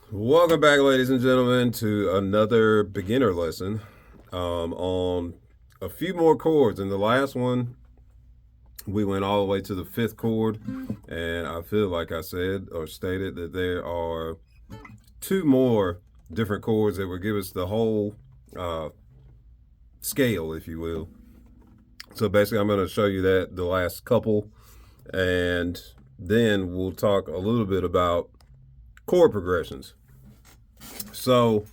Welcome back, ladies and gentlemen, to another beginner lesson on a few more chords. In the last one, we went all the way to the fifth chord, and I feel like I said or stated that there are two more different chords that would give us the whole scale, if you will. So basically, I'm going to show you that the last couple, and then we'll talk a little bit about chord progressions. So,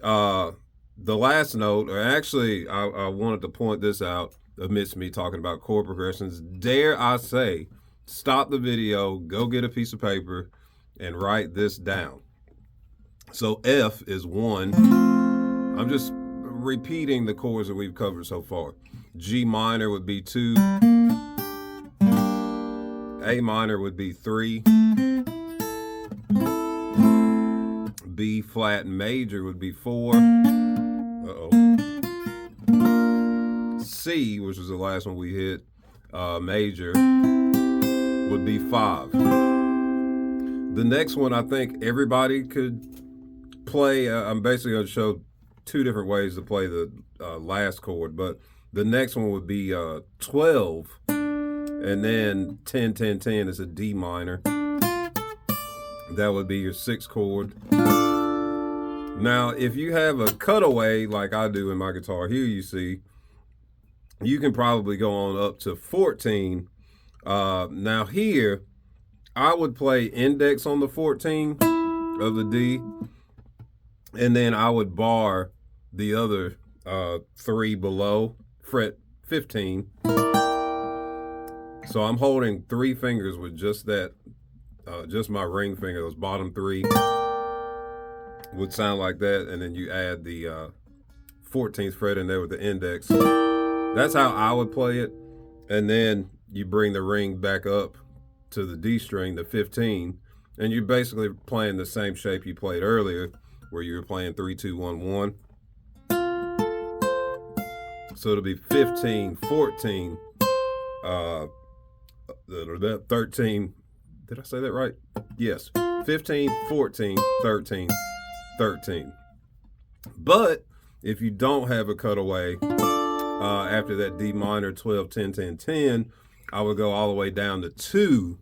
the last note, or actually, I wanted to point this out amidst me talking about chord progressions. Dare I say, stop the video, go get a piece of paper, and write this down. So, F is 1. I'm just repeating the chords that we've covered so far. G minor would be 2. A minor would be 3. B flat major would be 4. C, which was the last one we hit, major, would be 5. The next one I think everybody could play. I'm basically going to show two different ways to play the last chord, but the next one would be 12, and then 10, 10, 10 is a D minor. That would be your 6th chord. Now, if you have a cutaway like I do in my guitar here, you see, you can probably go on up to 14. Now here, I would play index on the 14 of the D, and then I would bar the other 3 below, fret 15. So I'm holding 3 fingers with just that, just my ring finger, those bottom 3. Would sound like that, and then you add the 14th fret in there with the index. That's how I would play it, and then you bring the ring back up to the D string, the 15, and you're basically playing the same shape you played earlier, where you were playing 3, 2, 1, 1. So it'll be 15, 14, 13. Did I say that right? Yes. 15, 14, 13. 13. But if you don't have a cutaway after that D minor 12, 10, 10, 10, I would go all the way down to 2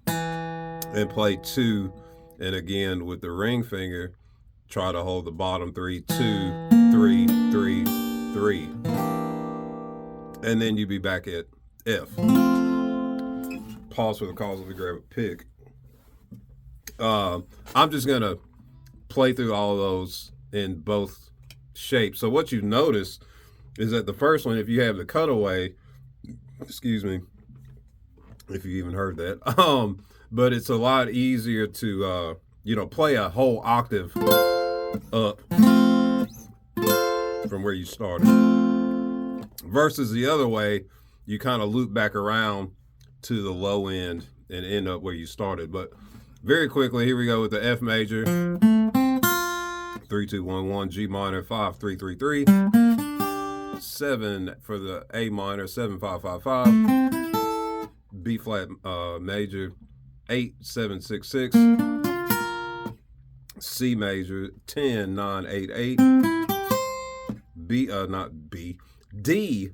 and play 2, and again with the ring finger try to hold the bottom 3, 2, 3, 3, 3, and then you'd be back at F. Pause for the cause. Let me grab a pick. I'm just gonna play through all of those in both shapes. So what you notice is that the first one, if you have the cutaway, excuse me, if you even heard that, but it's a lot easier to, play a whole octave up from where you started. Versus the other way, you kind of loop back around to the low end and end up where you started. But very quickly, here we go with the F major. 3, 2, 1, 1, G minor, 5, 3, 3, 3. 7 for the A minor, 7, 5, 5, 5. B flat major, 8, 7, 6, 6. C major, 10, 9, 8, 8. D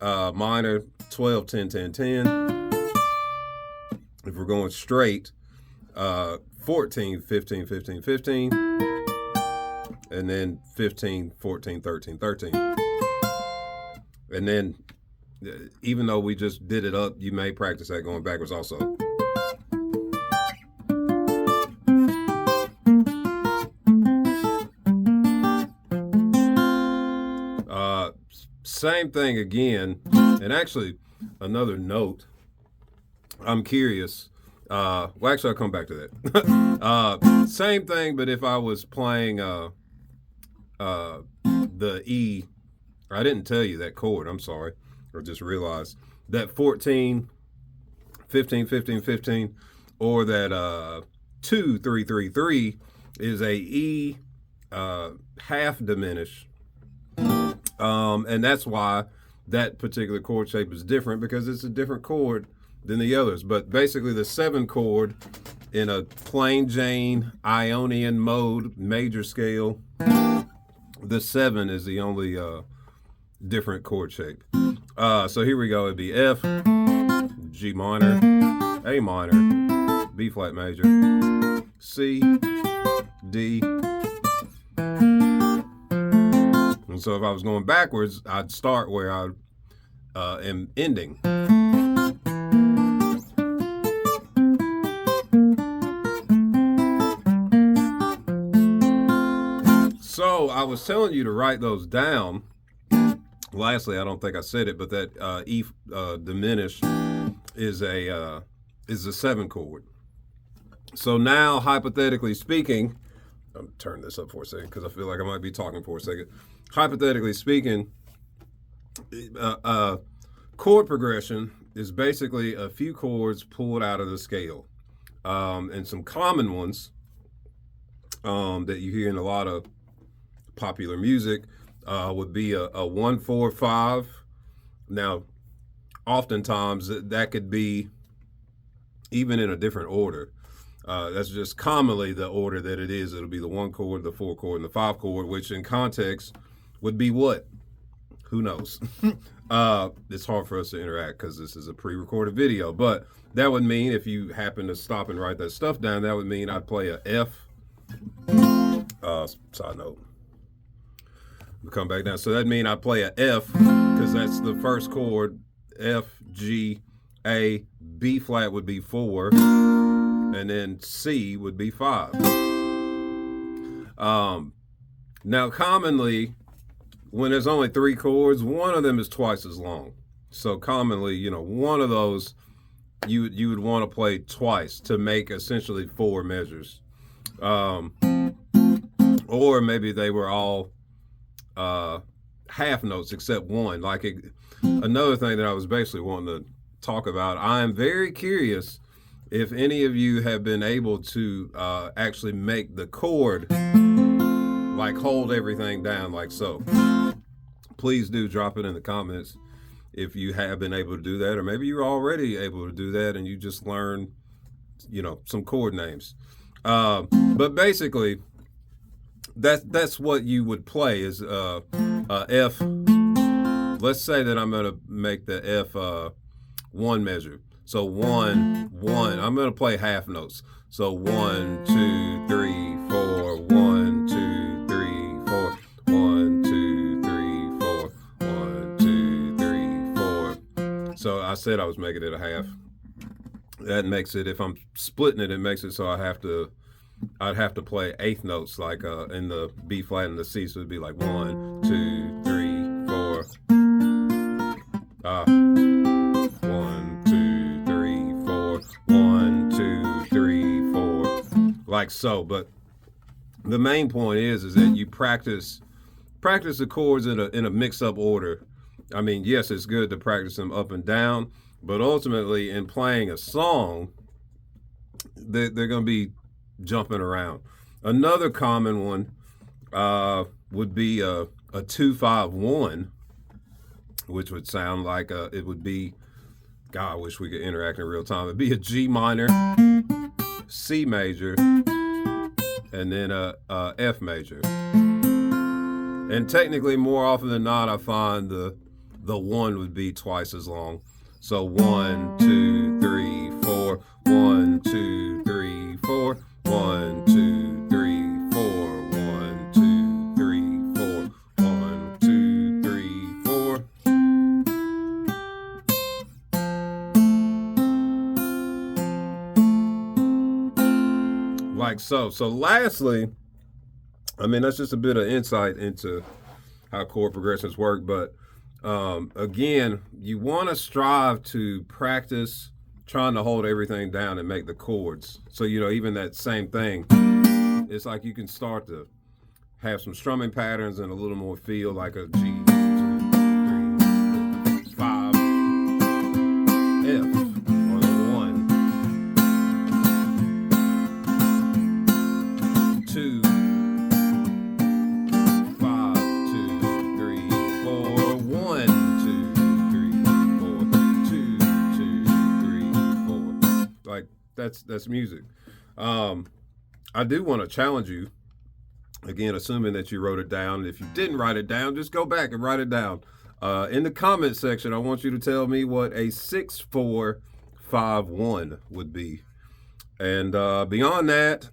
minor, 12, 10, 10, 10. If we're going straight, 14, 15, 15, 15. And then 15, 14, 13, 13. And then, even though we just did it up, you may practice that going backwards also. Same thing again. And actually, another note, I'm curious. Actually, I'll come back to that. Same thing, but if I was playing the E, I didn't tell you that chord, I'm sorry, or just realized that 14, 15, 15, 15, or that 2, 3, 3, 3 is a E half diminished. And that's why that particular chord shape is different, because it's a different chord than the others. But basically the 7 chord in a plain Jane Ionian mode major scale. The 7 is the only different chord shape. So here we go. It'd be F, G minor, A minor, B flat major, C, D. And so if I was going backwards, I'd start where I am ending. So I was telling you to write those down. Lastly, I don't think I said it, but that E diminished is a 7 chord. So now, hypothetically speaking, I'm turning this up for a second because I feel like I might be talking for a second. Hypothetically speaking, chord progression is basically a few chords pulled out of the scale, and some common ones that you hear in a lot of popular music would be a 1-4-5. Now, oftentimes that could be even in a different order. That's just commonly the order that it is. It'll be the 1 chord, the 4 chord, and the 5 chord, which in context would be what? Who knows? It's hard for us to interact because this is a pre-recorded video, but that would mean, if you happen to stop and write that stuff down, that would mean I'd play a F. Side note. We'll come back down. So that'd mean I play a F because that's the first chord. F, G, A, B flat would be 4, and then C would be 5. Now, commonly, when there's only 3 chords, one of them is twice as long. So commonly, one of those you would want to play twice to make essentially 4 measures. Or maybe they were all half notes except one. Another thing that I was basically wanting to talk about, I am very curious if any of you have been able to actually make the chord hold everything down like so. Please do drop it in the comments if you have been able to do that, or maybe you're already able to do that and you just learned some chord names. But basically, that's what you would play is F. Let's say that I'm going to make the F 1 measure. So 1, 1. I'm going to play half notes. So 1, 2, 3, 4. 1, 2, 3, 4. 1, 2, 3, 4. 1, 2, 3, 4. So I said I was making it a half. That makes it, if I'm splitting it, it makes it so I'd have to play eighth notes in the B flat and the C, so it'd be like 1, 2, 3, 4. 1, 2, 3, 4. 1, 2, 3, 4. Like so. But the main point is that you practice the chords in a mix-up order. I mean, yes, it's good to practice them up and down, but ultimately in playing a song, they're going to be jumping around. Another common one would be a 2-5-1, which would sound like it would be, God, I wish we could interact in real time. It'd be a G minor, C major, and then a F major. And technically, more often than not, I find the 1 would be twice as long. So 1, 2, 3, 4. 1, 2, 3, 4. 1, 2, 3, 4. 1, 2, 3, 4. 1, 2, 3, 4. Like so. So lastly, I mean, that's just a bit of insight into how chord progressions work. But again, you want to strive to practice trying to hold everything down and make the chords. So, even that same thing, it's like you can start to have some strumming patterns and a little more feel like a G, 2, 3, 5, F, or the 1, 2, 5, 2, 3, 4, 1, 2, 3, 4, 2, 2, 3, 4. Like that's music. I do want to challenge you again, assuming that you wrote it down. If you didn't write it down, just go back and write it down. In the comment section, I want you to tell me what a 6-4-5-1 would be. And beyond that,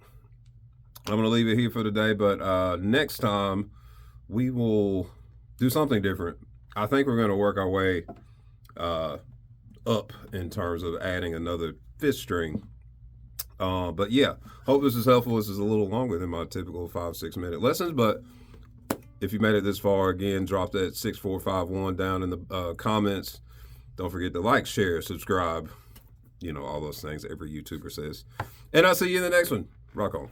I'm going to leave it here for today. But next time, we will do something different. I think we're going to work our way up in terms of adding another fifth string. But yeah, hope this is helpful. This is a little longer than my typical 5-6 minute lessons, but if you made it this far, again, drop that 6-4-5-1 down in the comments. Don't forget to like, share, subscribe, all those things every YouTuber says. And I'll see you in the next one. Rock on.